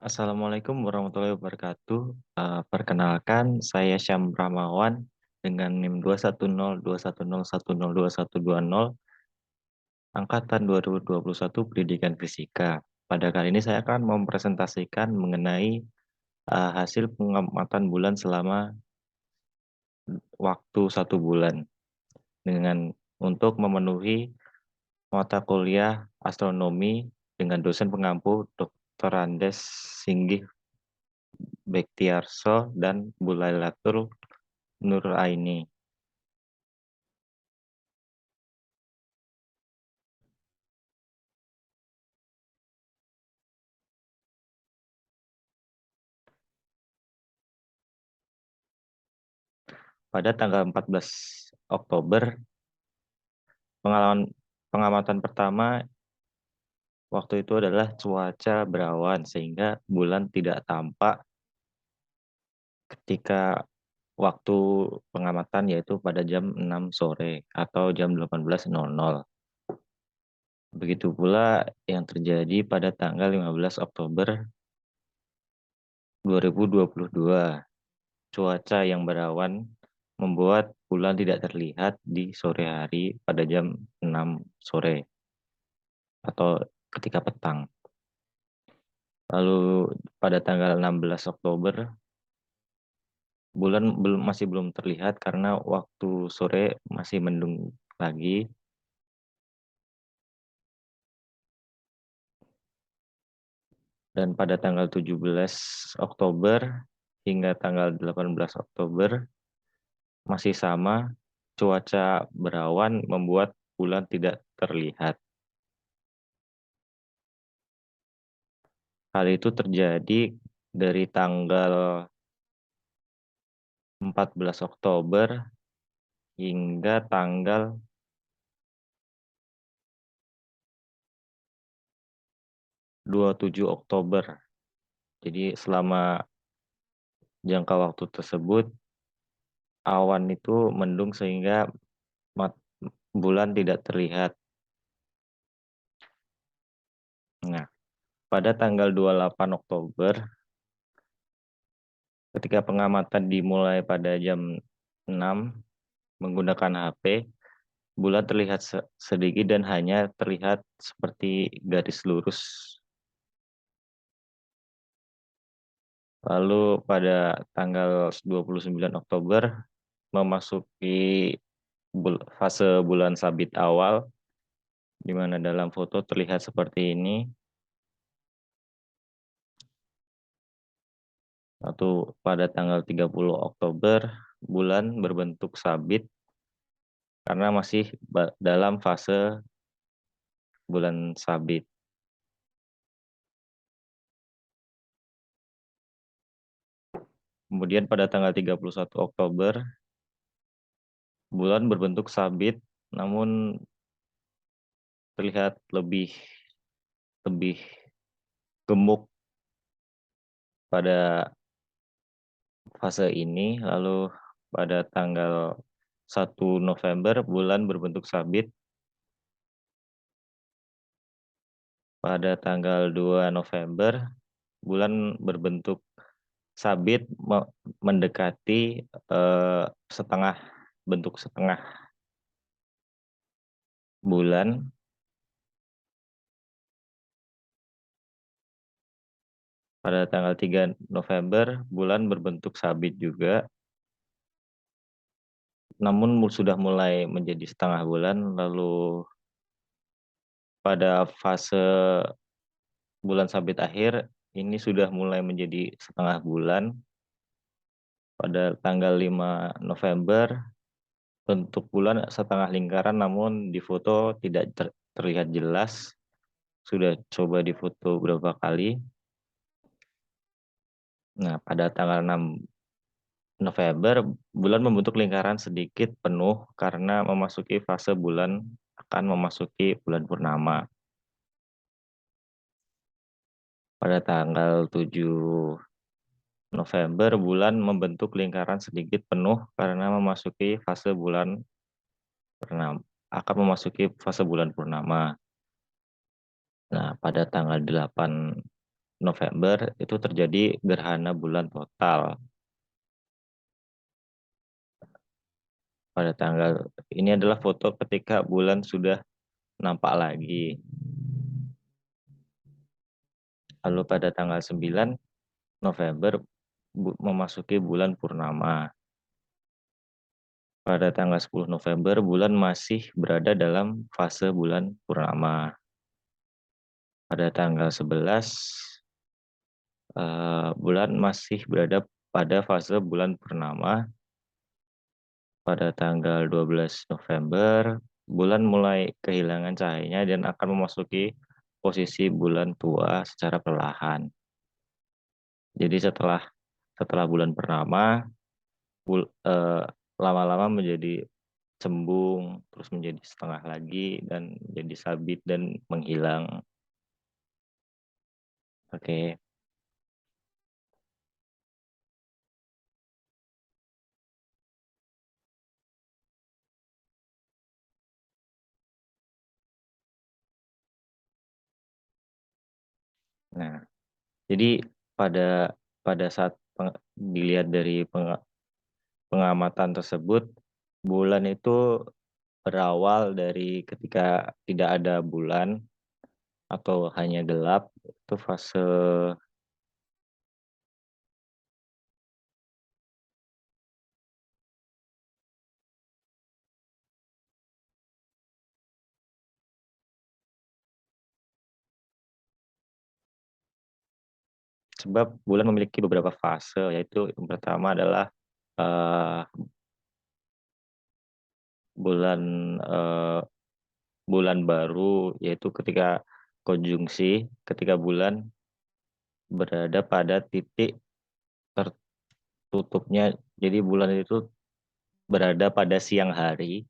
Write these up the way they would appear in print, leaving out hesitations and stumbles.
Assalamualaikum warahmatullahi wabarakatuh. Perkenalkan, saya Syam Rahmawan dengan NIM 2102101021120 angkatan 2021 Pendidikan Fisika. Pada kali ini saya akan mempresentasikan mengenai hasil pengamatan bulan selama waktu 1 bulan dengan untuk memenuhi mata kuliah astronomi dengan dosen pengampu Dr. Andes Singgih Bektiarso dan Bulailatul Nuraini. Pada tanggal 14 Oktober, pengalaman pengamatan pertama waktu itu adalah cuaca berawan sehingga bulan tidak tampak ketika waktu pengamatan, yaitu pada jam 6 sore atau jam 18.00. Begitu pula yang terjadi pada tanggal 15 Oktober 2022. Cuaca yang berawan membuat bulan tidak terlihat di sore hari pada jam 6 sore atau ketika petang. Lalu pada tanggal 16 Oktober, bulan masih belum terlihat karena waktu sore masih mendung lagi. Dan pada tanggal 17 Oktober hingga tanggal 18 Oktober masih sama, cuaca berawan membuat bulan tidak terlihat. Hal itu terjadi dari tanggal 14 Oktober hingga tanggal 27 Oktober. Jadi selama jangka waktu tersebut, awan itu mendung sehingga bulan tidak terlihat. Nah, pada tanggal 28 Oktober, ketika pengamatan dimulai pada jam 6 menggunakan HP, bulan terlihat sedikit dan hanya terlihat seperti garis lurus. Lalu pada tanggal 29 Oktober memasuki fase bulan sabit awal, di mana dalam foto terlihat seperti ini. Atau pada tanggal 30 Oktober, bulan berbentuk sabit karena masih dalam fase bulan sabit. Kemudian pada tanggal 31 Oktober, bulan berbentuk sabit namun terlihat lebih gemuk pada fase ini. Lalu pada tanggal 1 November bulan berbentuk sabit. Pada tanggal 2 November bulan berbentuk sabit mendekati bentuk setengah bulan. Pada tanggal 3 November bulan berbentuk sabit juga, namun sudah mulai menjadi setengah bulan. Lalu pada fase bulan sabit akhir ini sudah mulai menjadi setengah bulan. Pada tanggal 5 November bentuk bulan setengah lingkaran, namun di foto tidak terlihat jelas. Sudah coba difoto beberapa kali. Nah, pada tanggal 6 November bulan membentuk lingkaran sedikit penuh karena memasuki fase bulan akan memasuki bulan purnama. Pada tanggal 7 November bulan membentuk lingkaran sedikit penuh karena memasuki fase bulan purnama. Nah, pada tanggal 8 November itu terjadi gerhana bulan total. Pada tanggal ini adalah foto ketika bulan sudah nampak lagi. Lalu pada tanggal 9 November memasuki bulan purnama. Pada tanggal 10 November bulan masih berada dalam fase bulan purnama. Pada tanggal 11 bulan masih berada pada fase bulan purnama. Pada tanggal 12 November bulan mulai kehilangan cahayanya dan akan memasuki posisi bulan tua secara perlahan. Jadi setelah bulan purnama lama-lama menjadi cembung, terus menjadi setengah lagi dan jadi sabit dan menghilang. Oke. Nah, jadi pada pada saat dilihat dari pengamatan tersebut, bulan itu berawal dari ketika tidak ada bulan atau hanya gelap, itu fase sebab bulan memiliki beberapa fase, yaitu yang pertama adalah uh, bulan uh, bulan baru, yaitu ketika konjungsi, ketika bulan berada pada titik tertutupnya. Jadi bulan itu berada pada siang hari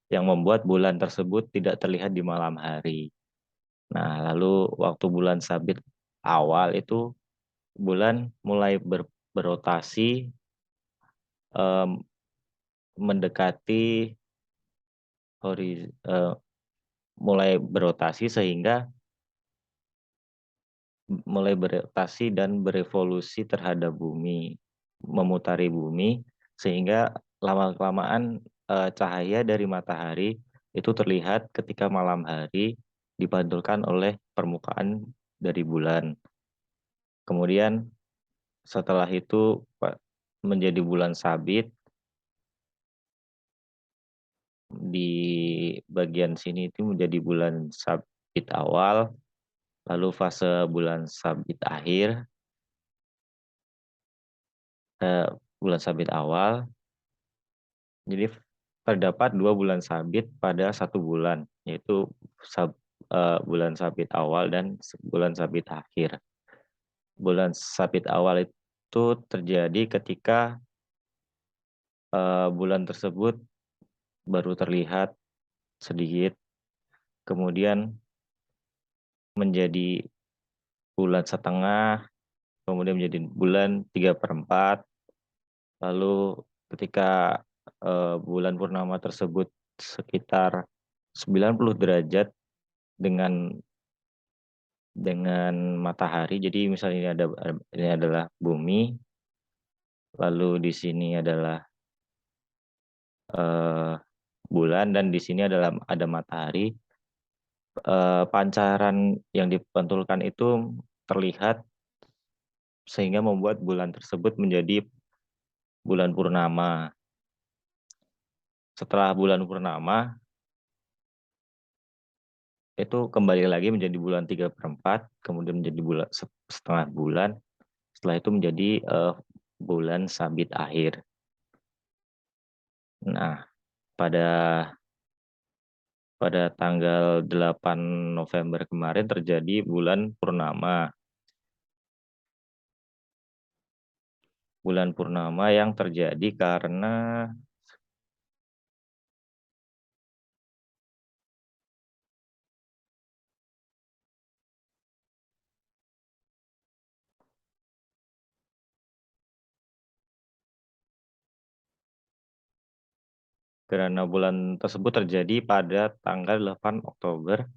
yang membuat bulan tersebut tidak terlihat di malam hari. Nah, lalu waktu bulan sabit awal itu bulan mulai berotasi em, mendekati mulai berotasi sehingga mulai berotasi dan berevolusi terhadap bumi, memutari bumi, sehingga lama-kelamaan cahaya dari matahari itu terlihat ketika malam hari dipantulkan oleh permukaan dari bulan. Kemudian setelah itu menjadi bulan sabit, di bagian sini itu menjadi bulan sabit awal, lalu fase bulan sabit akhir, eh, bulan sabit awal. Jadi terdapat 2 bulan sabit pada 1 bulan, yaitu bulan sabit awal dan bulan sabit akhir. Bulan sabit awal itu terjadi ketika bulan tersebut baru terlihat sedikit, kemudian menjadi bulan setengah, kemudian menjadi bulan 3/4, lalu ketika bulan purnama tersebut sekitar 90 derajat dengan matahari. Jadi misalnya ini adalah bumi, lalu di sini adalah bulan dan di sini ada matahari. Pancaran yang dipantulkan itu terlihat sehingga membuat bulan tersebut menjadi bulan purnama. Setelah bulan purnama itu kembali lagi menjadi bulan 3/4, kemudian menjadi bulan setengah bulan. Setelah itu menjadi bulan sabit akhir. Nah, pada tanggal 8 November kemarin terjadi bulan purnama. Bulan purnama yang terjadi karena bulan tersebut terjadi pada tanggal 8 Oktober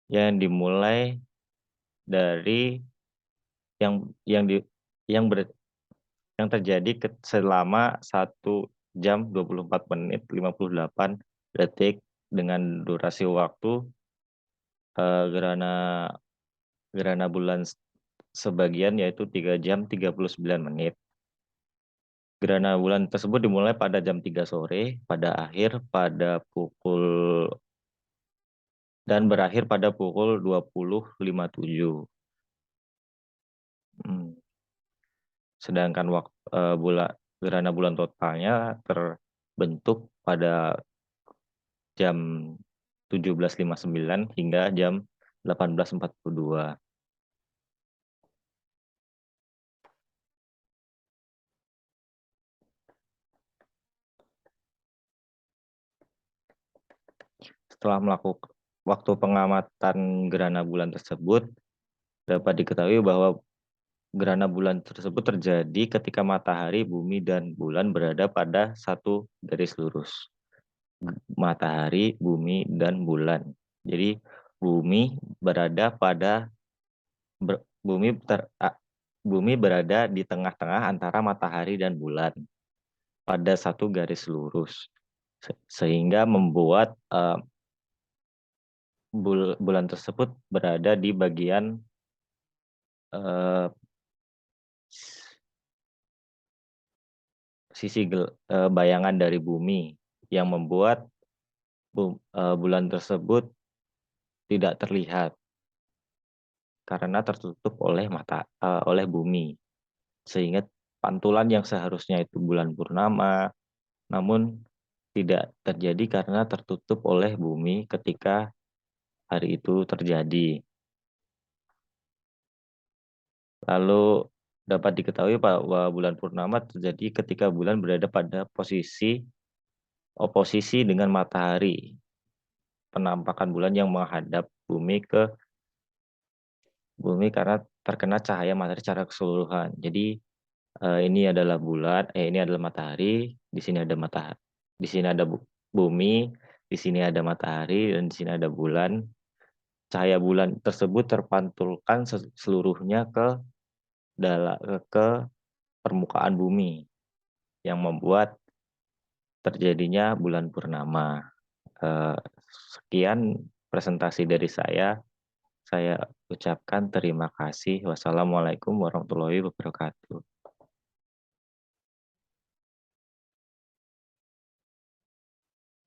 yang dimulai dari yang di yang ber yang terjadi selama 1 jam 24 menit 58 detik dengan durasi waktu, gerhana gerhana bulan sebagian yaitu 3 jam 39 menit. Gerhana bulan tersebut dimulai pada jam 3 sore, pada akhir pada pukul dan berakhir pada pukul 20.57. Mhm. Sedangkan gerhana bulan totalnya terbentuk pada jam 17.59 hingga jam 18.42. Setelah melakukan waktu pengamatan gerhana bulan tersebut, dapat diketahui bahwa gerhana bulan tersebut terjadi ketika matahari, bumi, dan bulan berada pada satu garis lurus. Matahari, bumi, dan bulan. Jadi bumi berada pada ber, bumi ter, a- bumi berada di tengah-tengah antara matahari dan bulan pada satu garis lurus. Sehingga membuat bulan tersebut berada di bagian uh, bayangan dari bumi yang membuat bulan tersebut tidak terlihat karena tertutup oleh bumi, sehingga pantulan yang seharusnya itu bulan purnama namun tidak terjadi karena tertutup oleh bumi ketika hari itu terjadi. Lalu dapat diketahui bahwa bulan purnama terjadi ketika bulan berada pada posisi oposisi dengan matahari. Penampakan bulan yang menghadap bumi karena terkena cahaya matahari secara keseluruhan. Jadi ini adalah ini adalah matahari, di sini ada bumi, di sini ada matahari, dan di sini ada bulan. Cahaya bulan tersebut terpantulkan seluruhnya ke permukaan bumi yang membuat terjadinya bulan purnama. Eh, Sekian presentasi dari saya. Saya ucapkan terima kasih. Wassalamualaikum warahmatullahi wabarakatuh.